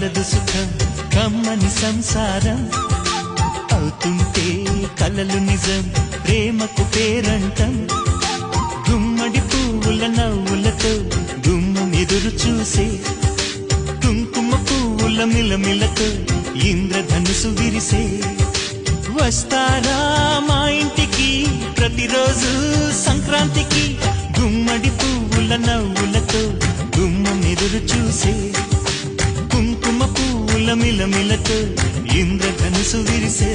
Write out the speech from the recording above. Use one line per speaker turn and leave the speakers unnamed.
కలదు సుఖం కమ్మని సంసారం అవుతుంటే కలలు నిజం ప్రేమకు పేరంటం గుమ్మడి పువ్వుల నవ్వులతో గుమ్మం ఎదురు చూసే కుంకుమ పువ్వుల మిలమిలతో ఇంద్రధనుసు విరిసే వస్తారా మా ఇంటికి ప్రతిరోజు సంక్రాంతికి గుమ్మడి పువ్వుల నవ్వులతో గుమ్మం ఎదురు చూసే కుంకుమ పువ్వుల మిలమిలతో ఇంద్రధనుసు విరిసే